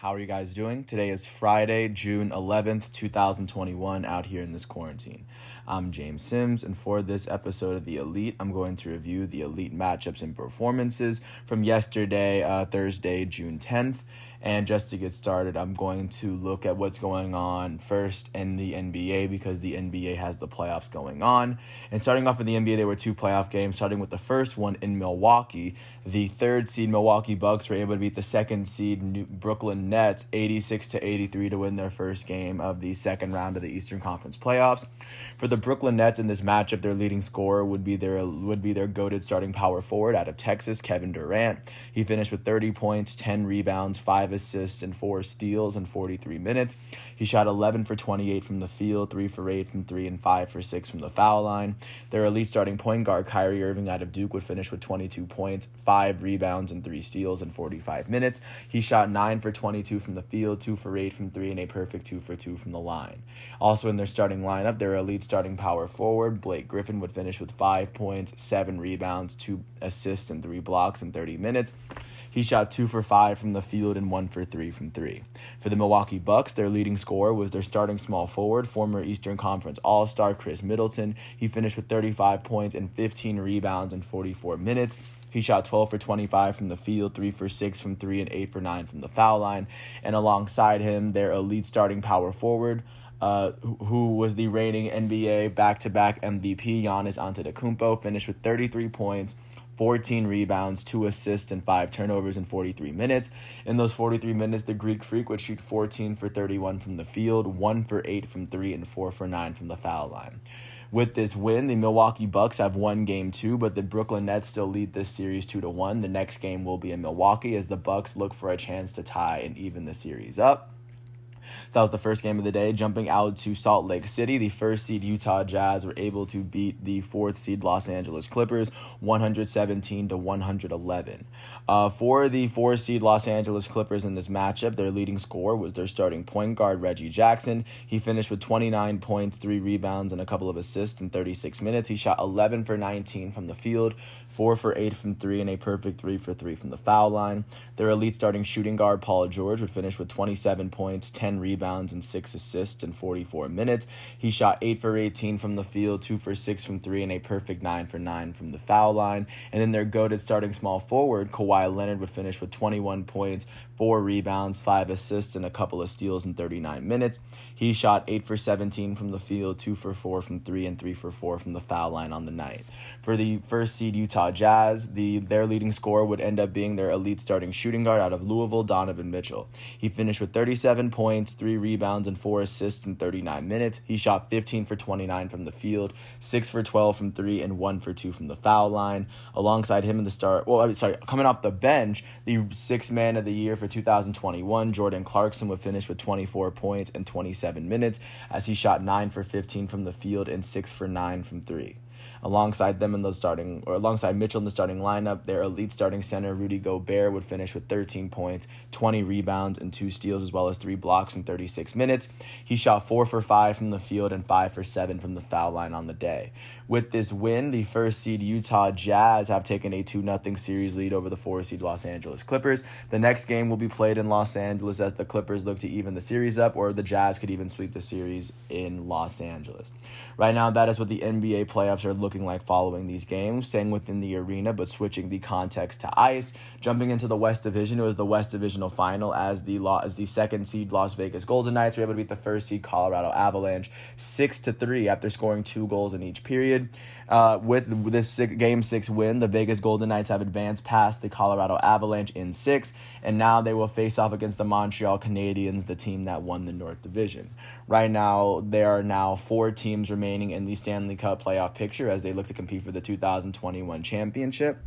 How are you guys doing? Today is Friday, June 11th, 2021, out here in this quarantine. I'm James Sims, and for this episode of The Elite, I'm going to review the Elite matchups and performances from yesterday, Thursday, June 10th. And just to get started, I'm going to look at what's going on first in the NBA because the NBA has the playoffs going on. And starting off in the NBA, there were two playoff games, starting with the first one in Milwaukee. The third seed Milwaukee Bucks were able to beat the second seed Brooklyn Nets 86-83 to win their first game of the second round of the Eastern Conference playoffs. For the Brooklyn Nets in this matchup, their leading scorer would be their goated starting power forward out of Texas, Kevin Durant. He finished with 30 points, 10 rebounds, 5 assists, and 4 steals in 43 minutes. He shot 11 for 28 from the field, 3 for 8 from 3, and 5 for 6 from the foul line. Their elite starting point guard, Kyrie Irving out of Duke, would finish with 22 points, 5 rebounds, and 3 steals in 45 minutes. He shot 9 for 22 from the field, 2 for 8 from 3, and a perfect 2 for 2 from the line. Also in their starting lineup, their elite starting power forward, Blake Griffin, would finish with 5 points, 7 rebounds, 2 assists, and 3 blocks in 30 minutes. He shot 2 for 5 from the field and 1 for 3 from 3. For the Milwaukee Bucks, their leading scorer was their starting small forward, former Eastern Conference All-Star Chris Middleton. He finished with 35 points and 15 rebounds in 44 minutes. He shot 12 for 25 from the field, 3 for 6 from 3, and 8 for 9 from the foul line. And alongside him, their elite starting power forward, who was the reigning NBA back-to-back MVP, Giannis Antetokounmpo, finished with 33 points, 14 rebounds, 2 assists, and 5 turnovers in 43 minutes. In those 43 minutes, the Greek Freak would shoot 14 for 31 from the field, 1 for 8 from 3, and 4 for 9 from the foul line. With this win, the Milwaukee Bucks have won Game 2, but the Brooklyn Nets still lead this series 2-1. The next game will be in Milwaukee as the Bucks look for a chance to tie and even the series up. That was the first game of the day. Jumping out to Salt Lake City, the first seed Utah Jazz were able to beat the fourth seed Los Angeles Clippers 117-111. For the 4 seed Los Angeles Clippers in this matchup, their leading scorer was their starting point guard, Reggie Jackson. He finished with 29 points, 3 rebounds, and a couple of assists in 36 minutes. He shot 11 for 19 from the field, 4 for 8 from 3, and a perfect 3 for 3 from the foul line. Their elite starting shooting guard, Paul George, would finish with 27 points, 10 rebounds, and 6 assists in 44 minutes. He shot 8 for 18 from the field, 2 for 6 from 3, and a perfect 9 for 9 from the foul line. And then their goated starting small forward, Kawhi Leonard, would finish with 21 points, 4 rebounds, 5 assists, and a couple of steals in 39 minutes. He shot 8 for 17 from the field, 2 for 4 from 3, and 3 for 4 from the foul line on the night. For the first seed Utah Jazz, their leading scorer would end up being their elite starting shooting guard out of Louisville, Donovan Mitchell. He finished with 37 points, 3 rebounds, and 4 assists in 39 minutes. He shot 15 for 29 from the field, 6 for 12 from 3, and 1 for 2 from the foul line. Alongside him in the coming off the bench, the sixth man of the year for 2021, Jordan Clarkson, would finish with 24 points in 27 minutes as he shot 9 for 15 from the field and 6 for 9 from 3. Alongside Mitchell in the starting lineup, their elite starting center, Rudy Gobert, would finish with 13 points, 20 rebounds, and 2 steals, as well as 3 blocks in 36 minutes. He shot 4 for 5 from the field and 5 for 7 from the foul line on the day. With this win, the first seed Utah Jazz have taken a 2-0 series lead over the 4 seed Los Angeles Clippers. The next game will be played in Los Angeles as the Clippers look to even the series up, or the Jazz could even sweep the series in Los Angeles. Right now, that is what the NBA playoffs are looking like following these games, staying within the arena but switching the context to ice. Jumping into the West Division, it was the West Divisional Final as the second seed Las Vegas Golden Knights were able to beat the first seed Colorado Avalanche 6-3 after scoring 2 goals in each period. With this Game 6 win, the Vegas Golden Knights have advanced past the Colorado Avalanche in 6, and now they will face off against the Montreal Canadiens, the team that won the North Division. Right now, there are now 4 teams remaining in the Stanley Cup playoff picture as they look to compete for the 2021 championship,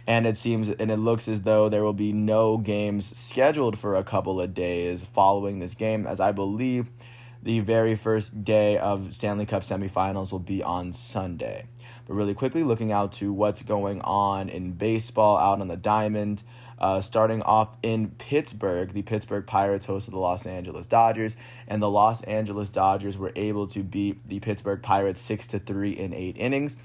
and it looks as though there will be no games scheduled for a couple of days following this game, as I believe the very first day of Stanley Cup semifinals will be on Sunday. But really quickly, looking out to what's going on in baseball out on the diamond. Starting off in Pittsburgh, the Pittsburgh Pirates hosted the Los Angeles Dodgers, and the Los Angeles Dodgers were able to beat the Pittsburgh Pirates 6-3 in 8 innings.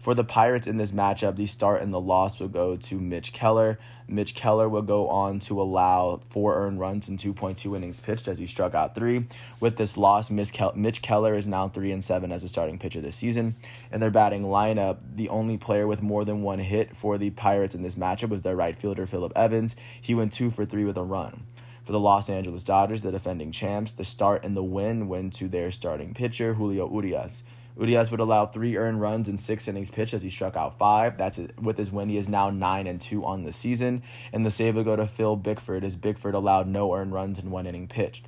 For the Pirates in this matchup, the start and the loss will go to Mitch Keller. Mitch Keller will go on to allow 4 earned runs in 2.2 innings pitched as he struck out 3. With this loss, Mitch Keller is now 3-7 as a starting pitcher this season. In their batting lineup, the only player with more than 1 hit for the Pirates in this matchup was their right fielder, Phillip Evans. He went 2 for 3 with a run. For the Los Angeles Dodgers, the defending champs, the start and the win went to their starting pitcher, Julio Urias. Urias would allow 3 earned runs in 6 innings pitched as he struck out 5. That's it. With his win, he is now 9-2 on the season. And the save would go to Phil Bickford as Bickford allowed no earned runs in 1 inning pitched.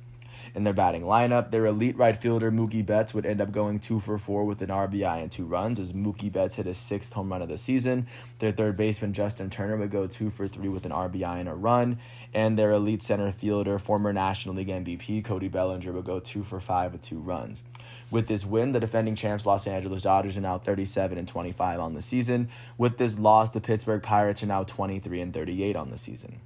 In their batting lineup, their elite right fielder Mookie Betts would end up going 2 for 4 with an RBI and 2 runs as Mookie Betts hit his 6th home run of the season. Their third baseman Justin Turner would go 2 for 3 with an RBI and a run. And their elite center fielder, former National League MVP Cody Bellinger, would go 2 for 5 with 2 runs. With this win, the defending champs Los Angeles Dodgers are now 37-25 on the season. With this loss, the Pittsburgh Pirates are now 23-38 on the season.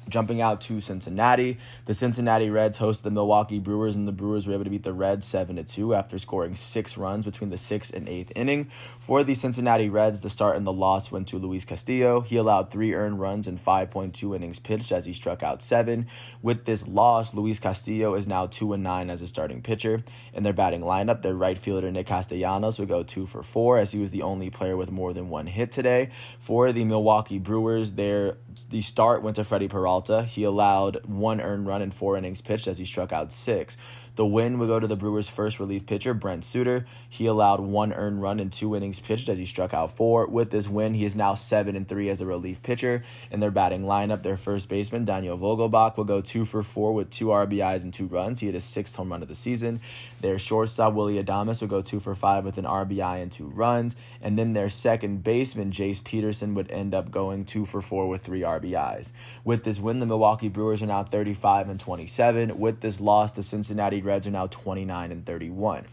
Jumping out to Cincinnati, the Cincinnati Reds host the Milwaukee Brewers, and the Brewers were able to beat the Reds 7-2 after scoring 6 runs between the 6th and 8th inning. For the Cincinnati Reds, the start and the loss went to Luis Castillo. He allowed 3 earned runs in 5.2 innings pitched as he struck out 7. With this loss, Luis Castillo is now 2-9 as a starting pitcher. In their batting lineup, their right fielder Nick Castellanos would go 2 for 4 as he was the only player with more than 1 hit today. For the Milwaukee Brewers, the start went to Freddie Peralta. He allowed 1 earned run in 4 innings pitched as he struck out 6. The win would go to the Brewers' first relief pitcher, Brent Suter. He allowed 1 earned run in 2 innings pitched as he struck out 4. With this win, he is now 7-3 as a relief pitcher. In their batting lineup, their first baseman, Daniel Vogelbach, will go 2 for 4 with 2 RBIs and 2 runs. He hit his 6th home run of the season. Their shortstop, Willy Adames, would go 2 for 5 with an RBI and 2 runs. And then their second baseman, Jace Peterson, would end up going 2 for 4 with 3 RBIs. With this win, the Milwaukee Brewers are now 35-27. With this loss, the Cincinnati Reds are now 29-31.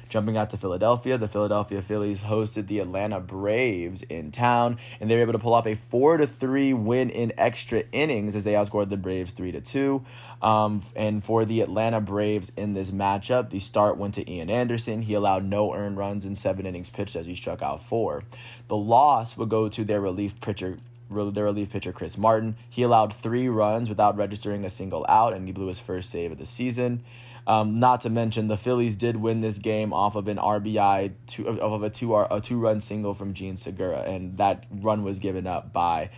Jumping out to Philadelphia, the Philadelphia Phillies hosted the Atlanta Braves in town, and they were able to pull off a 4-3 win in extra innings as they outscored the Braves 3-2. And for the Atlanta Braves in this matchup, the start went to Ian Anderson. He allowed no earned runs in 7 innings pitched as he struck out 4. The loss would go to their relief pitcher Chris Martin. He allowed 3 runs without registering a single out, and he blew his first save of the season. Not to mention, the Phillies did win this game off of an RBI, a 2-run single from Gene Segura, and that run was given up by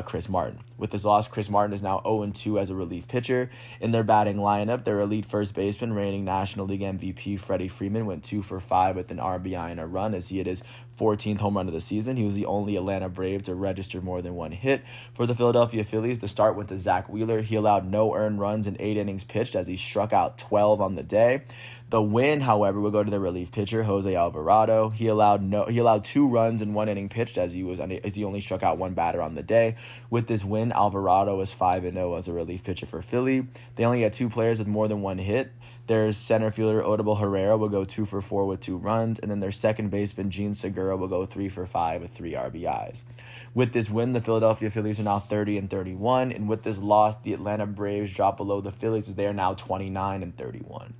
Chris Martin. With this loss, Chris Martin is now 0-2 as a relief pitcher. In their batting lineup, their elite first baseman, reigning National League MVP Freddie Freeman, went 2 for 5 with an RBI and a run as he hit his 14th home run of the season. He was the only Atlanta Brave to register more than 1 hit. For the Philadelphia Phillies, the start went to Zach Wheeler. He allowed no earned runs in 8 innings pitched as he struck out 12 on the day. The win, however, will go to the relief pitcher, Jose Alvarado. He allowed 2 runs in 1 inning pitched as he only struck out 1 batter on the day. With this win, Alvarado was 5-0 as a relief pitcher for Philly. They only had 2 players with more than 1 hit. Their center fielder, Odubel Herrera, will go 2 for 4 with 2 runs, and then their second baseman, Gene Segura, will go 3 for 5 with 3 RBIs. With this win, the Philadelphia Phillies are now 30-31, and with this loss, the Atlanta Braves drop below the Phillies as they are now 29-31.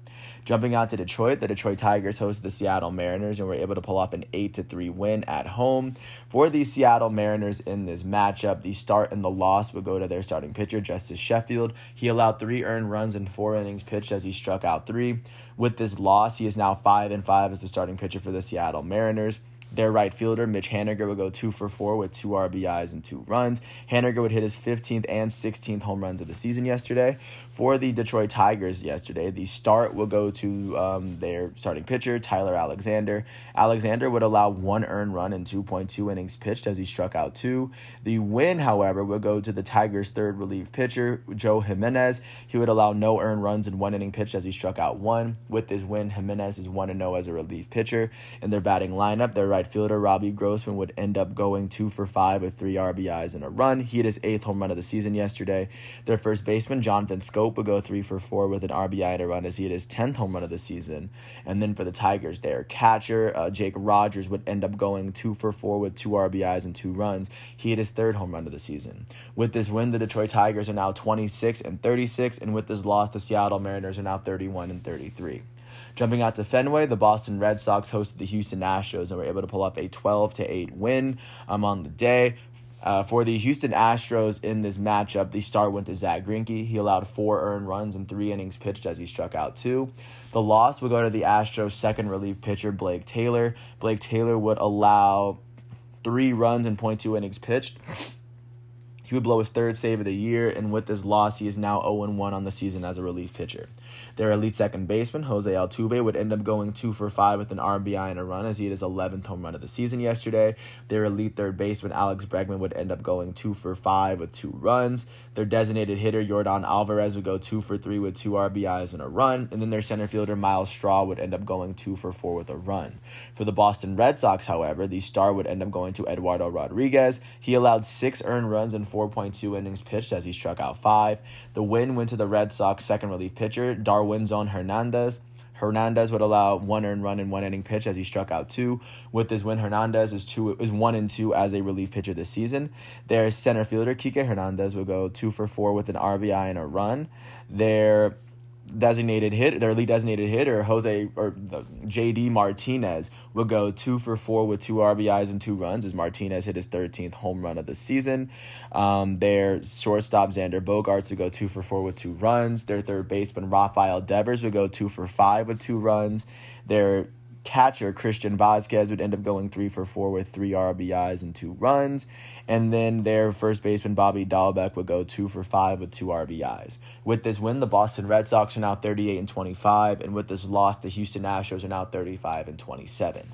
Jumping out to Detroit, the Detroit Tigers hosted the Seattle Mariners and were able to pull off an 8-3 win at home. For the Seattle Mariners in this matchup, the start and the loss would go to their starting pitcher, Justice Sheffield. He allowed 3 earned runs in 4 innings pitched as he struck out 3. With this loss, he is now 5-5 as the starting pitcher for the Seattle Mariners. Their right fielder, Mitch Haniger, would go 2 for 4 with 2 RBIs and 2 runs. Haniger would hit his 15th and 16th home runs of the season yesterday. For the Detroit Tigers yesterday, the start will go to their starting pitcher, Tyler Alexander. Alexander would allow 1 earned run in 2.2 innings pitched as he struck out 2. The win, however, will go to the Tigers' third relief pitcher, Joe Jimenez. He would allow no earned runs in 1 inning pitched as he struck out 1. With this win, Jimenez is 1-0 as a relief pitcher. In their batting lineup, their right fielder, Robbie Grossman, would end up going 2 for 5 with 3 RBIs and a run. He hit his 8th home run of the season yesterday. Their first baseman, Jonathan Scope, would go 3 for 4 with an RBI and a run as he hit his 10th home run of the season. And then for the Tigers, their catcher, Jake Rogers, would end up going 2 for 4 with 2 RBIs and 2 runs. He hit his 3rd home run of the season. With this win, the Detroit Tigers are now 26-36, and with this loss, the Seattle Mariners are now 31-33. Jumping out to Fenway, the Boston Red Sox hosted the Houston Astros and were able to pull up a 12-8 win on the day. For the Houston Astros in this matchup, the start went to Zach Greinke. He allowed 4 earned runs in 3 innings pitched as he struck out 2. The loss would go to the Astros' second relief pitcher, Blake Taylor. Blake Taylor would allow 3 runs in .2 innings pitched. He would blow his 3rd save of the year, and with this loss, he is now 0-1 on the season as a relief pitcher. Their elite second baseman, Jose Altuve, would end up going 2 for 5 with an RBI and a run as he had his 11th home run of the season yesterday. Their elite third baseman, Alex Bregman, would end up going 2 for 5 with 2 runs. Their designated hitter, Yordan Alvarez, would go 2 for 3 with 2 RBIs and a run. And then their center fielder, Miles Straw, would end up going 2 for 4 with a run. For the Boston Red Sox, however, the star would end up going to Eduardo Rodriguez. He allowed 6 earned runs in 4.2 innings pitched as he struck out 5. The win went to the Red Sox second relief pitcher, Darwinzon Hernandez. Hernandez would allow 1 earned run in 1 inning pitch as he struck out 2. With this win, Hernandez is 1-2 as a relief pitcher this season. Their center fielder, Kike Hernandez, would go 2 for 4 with an RBI and a run. Their lead designated hitter, JD Martinez, would go 2 for 4 with 2 RBIs and 2 runs as Martinez hit his 13th home run of the season. Their shortstop, Xander Bogaerts, would go 2 for 4 with 2 runs. Their third baseman, Rafael Devers, would go 2 for 5 with 2 runs. Their catcher, Christian Vazquez, would end up going 3 for 4 with 3 RBIs and 2 runs. And then their first baseman, Bobby Dahlbeck, would go 2 for 5 with 2 RBIs. With this win, the Boston Red Sox are now 38-25, and with this loss, the Houston Astros are now 35-27.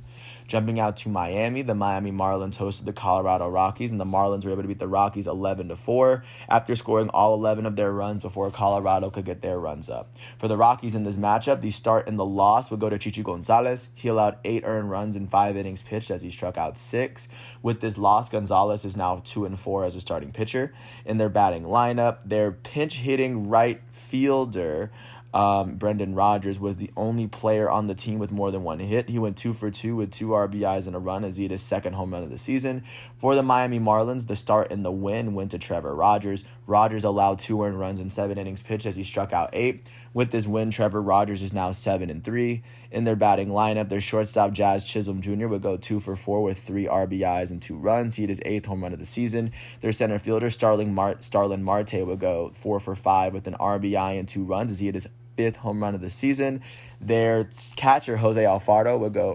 Jumping out to Miami, the Miami Marlins hosted the Colorado Rockies, and the Marlins were able to beat the Rockies 11-4 after scoring all 11 of their runs before Colorado could get their runs up. For the Rockies in this matchup, the start and the loss would go to Chichi Gonzalez. He allowed 8 earned runs in 5 innings pitched as he struck out 6. With this loss, Gonzalez is now 2-4 as a starting pitcher. In their batting lineup, their pinch-hitting right fielder, Brendan Rodgers, was the only player on the team with more than 1 hit. He went 2 for 2 with 2 RBIs and a run as he had his second home run of the season. For the Miami Marlins, the start and the win went to Trevor Rogers. Rogers allowed 2 earned runs in 7 innings pitched as he struck out 8. With this win, Trevor Rogers is now 7-3. In their batting lineup, their shortstop, Jazz Chisholm Jr., would go 2 for 4 with 3 RBIs and 2 runs. He had his 8th home run of the season. Their center fielder, Starlin Marte, would go 4 for 5 with an RBI and 2 runs as he had his 5th home run of the season. Their catcher, Jorge Alfaro, would go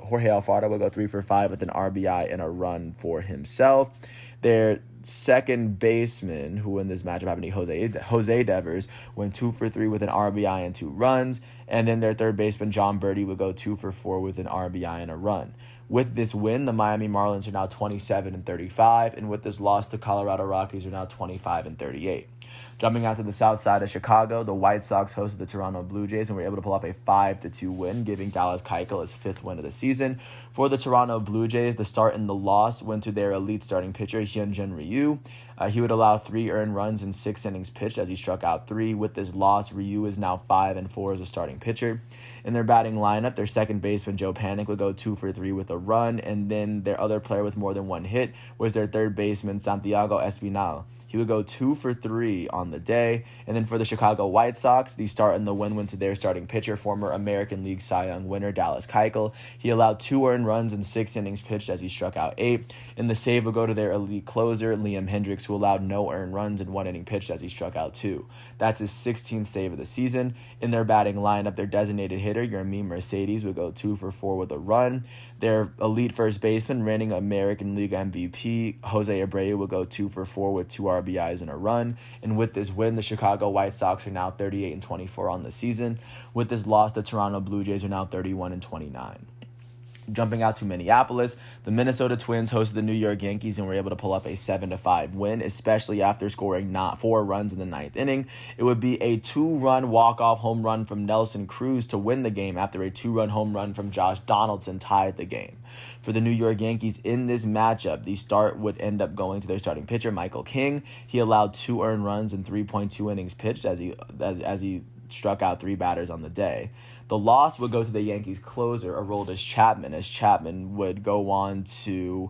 3 for 5 with an RBI and a run for himself. Their second baseman, who in this matchup happened to be Jose Devers, went 2 for 3 with an RBI and 2 runs. And then their third baseman, John Birdie, would go 2 for 4 with an RBI and a run. With this win, the Miami Marlins are now 27-35, and with this loss, the Colorado Rockies are now 25-38. Jumping out to the south side of Chicago, the White Sox hosted the Toronto Blue Jays and were able to pull off a 5-2 win, giving Dallas Keuchel his 5th win of the season. For the Toronto Blue Jays, the start and the loss went to their elite starting pitcher, Hyunjin Ryu. He would allow 3 earned runs in 6 innings pitched as he struck out 3. With this loss, Ryu is now 5-4 as a starting pitcher. In their batting lineup, their second baseman, Joe Panik, would go 2 for 3 with a run, and then their other player with more than 1 hit was their third baseman, Santiago Espinal. He would go 2 for 3 on the day. And then for the Chicago White Sox, the start and the win went to their starting pitcher, former American League Cy Young winner Dallas Keuchel. He allowed 2 earned runs in 6 innings pitched as he struck out 8. And the save would go to their elite closer, Liam Hendriks, who allowed no earned runs in 1 inning pitched as he struck out 2. That's his 16th save of the season. In their batting lineup, their designated hitter, Yermin Mercedes, would go 2 for 4 with a run. Their elite first baseman, reigning American League MVP, Jose Abreu, would go 2 for 4 with 2 RBIs and a run. And with this win, the Chicago White Sox are now 38-24 on the season. With this loss, the Toronto Blue Jays are now 31-29. Jumping out to Minneapolis, the Minnesota Twins hosted the New York Yankees and were able to pull up a 7-5 win, especially after scoring 4 runs in the 9th inning. It would be a 2-run walk-off home run from Nelson Cruz to win the game after a 2-run home run from Josh Donaldson tied the game. For the New York Yankees in this matchup, the start would end up going to their starting pitcher, Michael King. He allowed 2 earned runs in 3.2 innings pitched as he struck out 3 batters on the day. The loss would go to the Yankees closer, Aroldis Chapman, as Chapman would go on to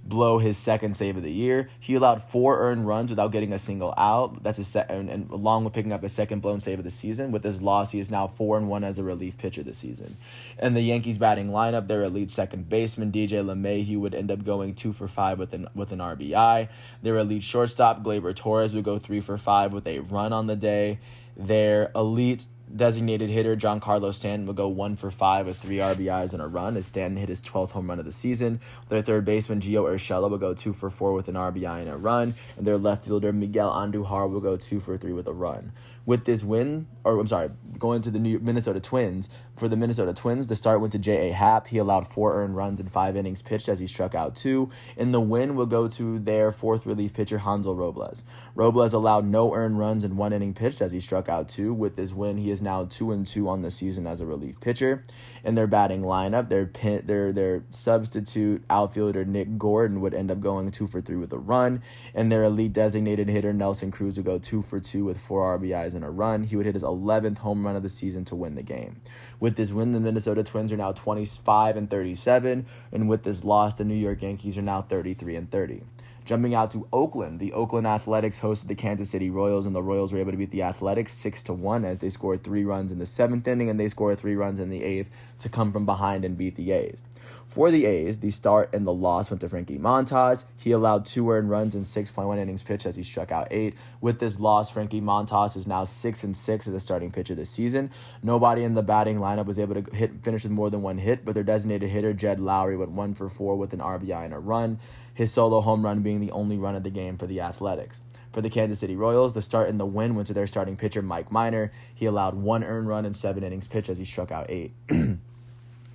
blow his second save of the year. He allowed 4 earned runs without getting a single out. That's and along with picking up his second blown save of the season. With his loss, he is now 4-1 as a relief pitcher this season. In the Yankees batting lineup, their elite second baseman DJ LeMahieu would end up going 2 for 5 with an RBI. Their elite shortstop Gleyber Torres would go 3 for 5 with a run on the day. Their elite designated hitter Giancarlo Stanton would go 1 for 5 with 3 RBIs and a run as Stanton hit his 12th home run of the season. Their third baseman Gio Urshela would go 2 for 4 with an RBI and a run, and their left fielder Miguel Andujar will go 2 for 3 with a run. With this win, going to the Minnesota Twins. For the Minnesota Twins, the start went to J.A. Happ. He allowed 4 earned runs in 5 innings pitched as he struck out 2. And the win will go to their fourth relief pitcher, Hansel Robles. Robles allowed no earned runs in 1 inning pitched as he struck out 2. With this win, he is now 2-2 on the season as a relief pitcher. In their batting lineup, their substitute outfielder, Nick Gordon, would end up going 2 for 3 with a run. And their elite designated hitter, Nelson Cruz, would go 2 for 2 with 4 RBIs and a run. He would hit his 11th home run of the season to win the game. With this win, the Minnesota Twins are now 25-37, and with this loss, the New York Yankees are now 33-30. Jumping out to Oakland, the Oakland Athletics hosted the Kansas City Royals, and the Royals were able to beat the Athletics 6-1 as they scored 3 runs in the 7th inning, and they scored 3 runs in the 8th to come from behind and beat the A's. For the A's, the start and the loss went to Frankie Montas. He allowed 2 earned runs in 6.1 innings pitched as he struck out 8. With this loss, Frankie Montas is now 6-6 as a starting pitcher this season. Nobody in the batting lineup was able to finish with more than 1 hit, but their designated hitter, Jed Lowry, went 1 for 4 with an RBI and a run, his solo home run being the only run of the game for the Athletics. For the Kansas City Royals, the start and the win went to their starting pitcher, Mike Minor. He allowed 1 earned run in 7 innings pitched as he struck out 8.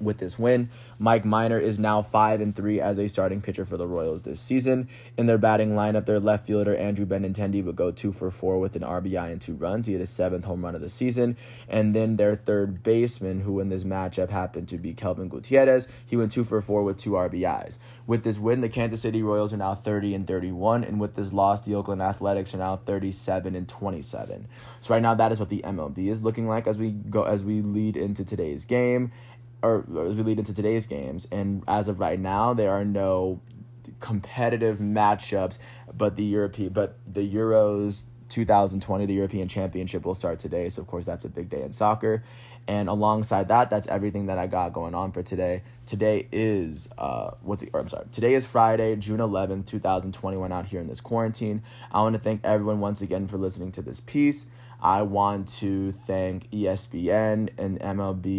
With this win, Mike Minor is now 5-3 as a starting pitcher for the Royals this season. In their batting lineup, their left fielder, Andrew Benintendi, would go 2 for 4 with an RBI and 2 runs. He had his 7th home run of the season. And then their third baseman, who in this matchup happened to be Kelvin Gutierrez, he went 2 for 4 with 2 RBIs. With this win, the Kansas City Royals are now 30-31, and with this loss, the Oakland Athletics are now 37-27. So right now, that is what the MLB is looking like as we lead into today's game. Or as we lead into today's games, and as of right now, there are no competitive matchups, but the Euros 2020, the European Championship, will start today, so of course that's a big day in soccer. And alongside that, that's everything that I got going on for today. Today is today is Friday, June 11th, 2021, out here in this quarantine. I want to thank everyone once again for listening to this piece. I want to thank ESPN and ESPN,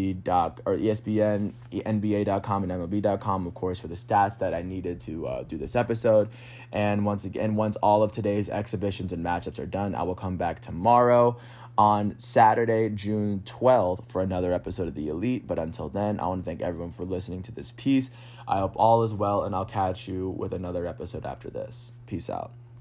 NBA.com and MLB.com, of course, for the stats that I needed to do this episode. And once all of today's exhibitions and matchups are done, I will come back tomorrow on Saturday, June 12th, for another episode of The Elite. But until then, I want to thank everyone for listening to this piece. I hope all is well, and I'll catch you with another episode after this. Peace out.